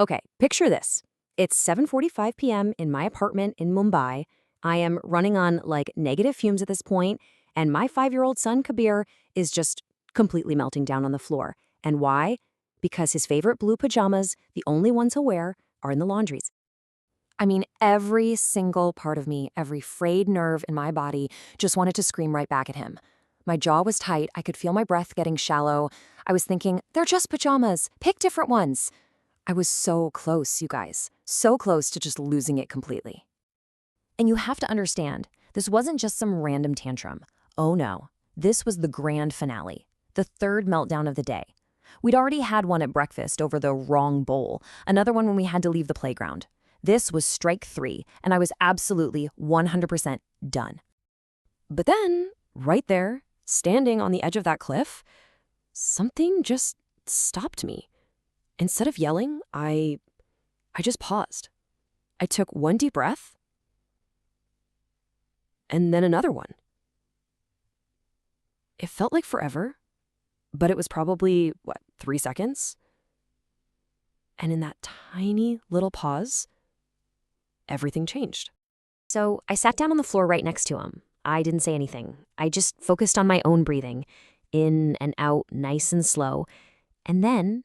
Okay, picture this. It's 7:45 p.m. in my apartment in Mumbai. I am running on like negative fumes at this point, and my 5-year-old son Kabir is just completely melting down on the floor. And why? Because his favorite blue pajamas, the only ones he'll wear, are in the laundries. I mean, every single part of me, every frayed nerve in my body just wanted to scream right back at him. My jaw was tight. I could feel my breath getting shallow. I was thinking, they're just pajamas. Pick different ones. I was so close, you guys. So close to just losing it completely. And you have to understand, this wasn't just some random tantrum. Oh no, this was the grand finale, the third meltdown of the day. We'd already had one at breakfast over the wrong bowl, another one when we had to leave the playground. This was strike 3, and I was absolutely 100% done. But then, right there, standing on the edge of that cliff, something just stopped me. Instead of yelling, I just paused. I took one deep breath, and then another one. It felt like forever, but it was probably, 3 seconds? And in that tiny little pause, everything changed. So I sat down on the floor right next to him. I didn't say anything. I just focused on my own breathing, in and out, nice and slow. And then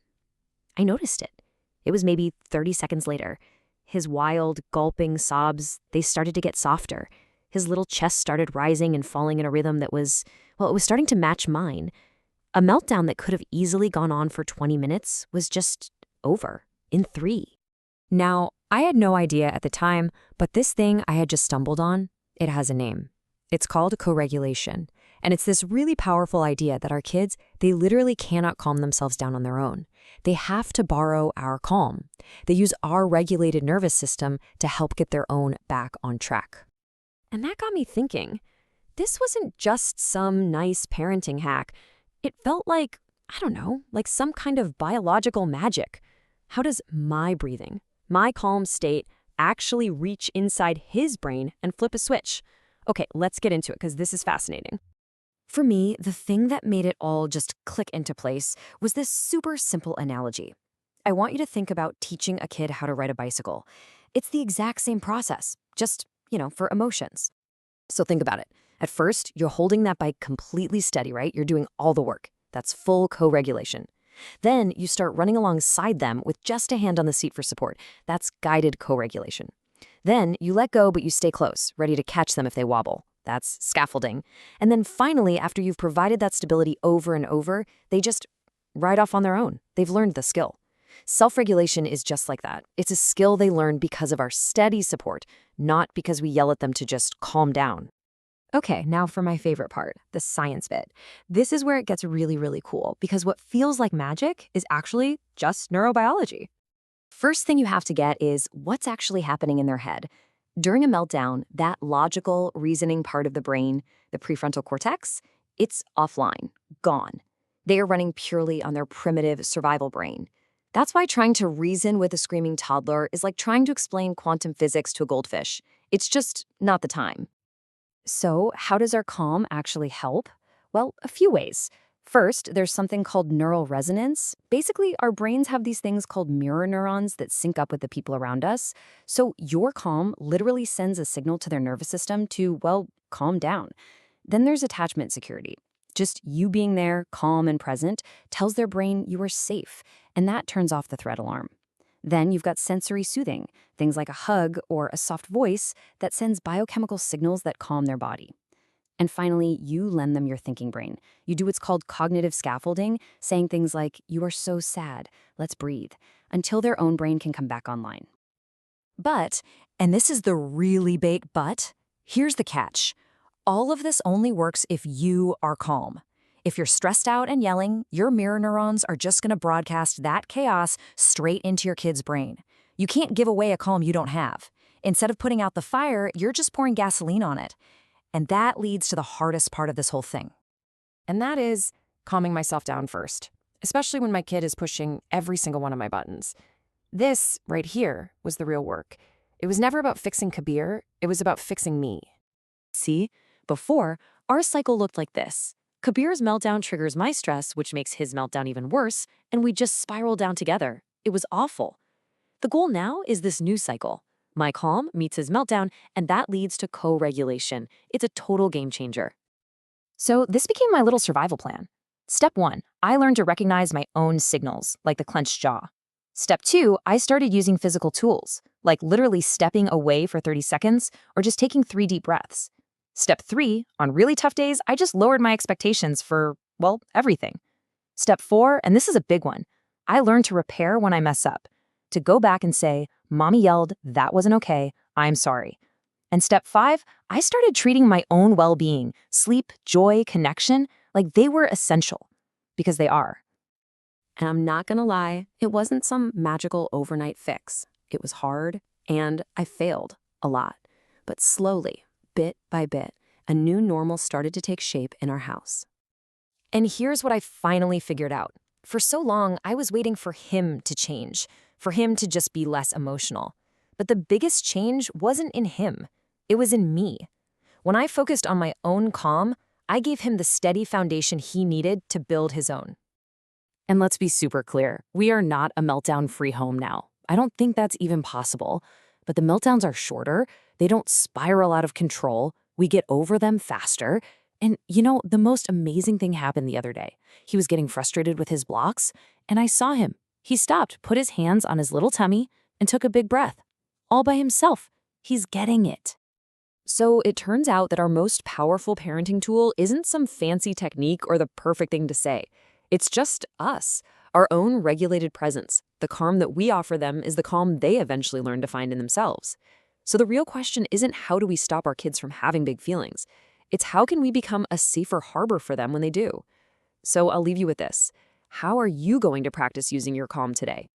I noticed it. It was maybe 30 seconds later. His wild, gulping sobs, they started to get softer. His little chest started rising and falling in a rhythm that was, it was starting to match mine. A meltdown that could have easily gone on for 20 minutes was just over in 3. Now, I had no idea at the time, but this thing I had just stumbled on, it has a name. It's called co-regulation. And it's this really powerful idea that our kids, they literally cannot calm themselves down on their own. They have to borrow our calm. They use our regulated nervous system to help get their own back on track. And that got me thinking, this wasn't just some nice parenting hack. It felt like, I don't know, like some kind of biological magic. How does my breathing, my calm state, actually reach inside his brain and flip a switch? Okay, let's get into it because this is fascinating. For me, the thing that made it all just click into place was this super simple analogy. I want you to think about teaching a kid how to ride a bicycle. It's the exact same process, just, for emotions. So think about it. At first, you're holding that bike completely steady, right? You're doing all the work. That's full co-regulation. Then you start running alongside them with just a hand on the seat for support. That's guided co-regulation. Then you let go, but you stay close, ready to catch them if they wobble. That's scaffolding. And then finally, after you've provided that stability over and over, they just ride off on their own. They've learned the skill. Self-regulation is just like that. It's a skill they learn because of our steady support, not because we yell at them to just calm down. Okay, now for my favorite part, the science bit. This is where it gets really, really cool, because what feels like magic is actually just neurobiology. First thing you have to get is what's actually happening in their head. During a meltdown, that logical, reasoning part of the brain, the prefrontal cortex, it's offline, gone. They are running purely on their primitive survival brain. That's why trying to reason with a screaming toddler is like trying to explain quantum physics to a goldfish. It's just not the time. So, how does our calm actually help? Well, a few ways. First, there's something called neural resonance. Basically, our brains have these things called mirror neurons that sync up with the people around us. So your calm literally sends a signal to their nervous system to, calm down. Then there's attachment security. Just you being there, calm and present, tells their brain you are safe, and that turns off the threat alarm. Then you've got sensory soothing, things like a hug or a soft voice that sends biochemical signals that calm their body. And finally, you lend them your thinking brain. You do what's called cognitive scaffolding, saying things like, you are so sad, let's breathe, until their own brain can come back online. But, and this is the really big but, here's the catch. All of this only works if you are calm. If you're stressed out and yelling, your mirror neurons are just going to broadcast that chaos straight into your kid's brain. You can't give away a calm you don't have. Instead of putting out the fire, you're just pouring gasoline on it. And that leads to the hardest part of this whole thing. And that is calming myself down first, especially when my kid is pushing every single one of my buttons. This right here was the real work. It was never about fixing Kabir, it was about fixing me. See, before, our cycle looked like this. Kabir's meltdown triggers my stress, which makes his meltdown even worse, and we just spiral down together. It was awful. The goal now is this new cycle. My calm meets his meltdown, and that leads to co-regulation. It's a total game changer. So this became my little survival plan. Step 1, I learned to recognize my own signals, like the clenched jaw. Step 2, I started using physical tools, like literally stepping away for 30 seconds or just taking 3 deep breaths. Step 3, on really tough days, I just lowered my expectations for, well, everything. Step 4, and this is a big one, I learned to repair when I mess up, to go back and say, Mommy yelled, that wasn't okay, I'm sorry. And step 5, I started treating my own well-being, sleep, joy, connection, like they were essential. Because they are. And I'm not gonna lie, it wasn't some magical overnight fix. It was hard, and I failed a lot. But slowly, bit by bit, a new normal started to take shape in our house. And here's what I finally figured out. For so long, I was waiting for him to change, for him to just be less emotional. But the biggest change wasn't in him. It was in me. When I focused on my own calm, I gave him the steady foundation he needed to build his own. And let's be super clear, we are not a meltdown-free home now. I don't think that's even possible. But the meltdowns are shorter, they don't spiral out of control, we get over them faster. And the most amazing thing happened the other day. He was getting frustrated with his blocks, and I saw him. He stopped, put his hands on his little tummy, and took a big breath. All by himself. He's getting it. So it turns out that our most powerful parenting tool isn't some fancy technique or the perfect thing to say. It's just us, our own regulated presence. The calm that we offer them is the calm they eventually learn to find in themselves. So the real question isn't how do we stop our kids from having big feelings? It's how can we become a safer harbor for them when they do? So I'll leave you with this. How are you going to practice using your calm today?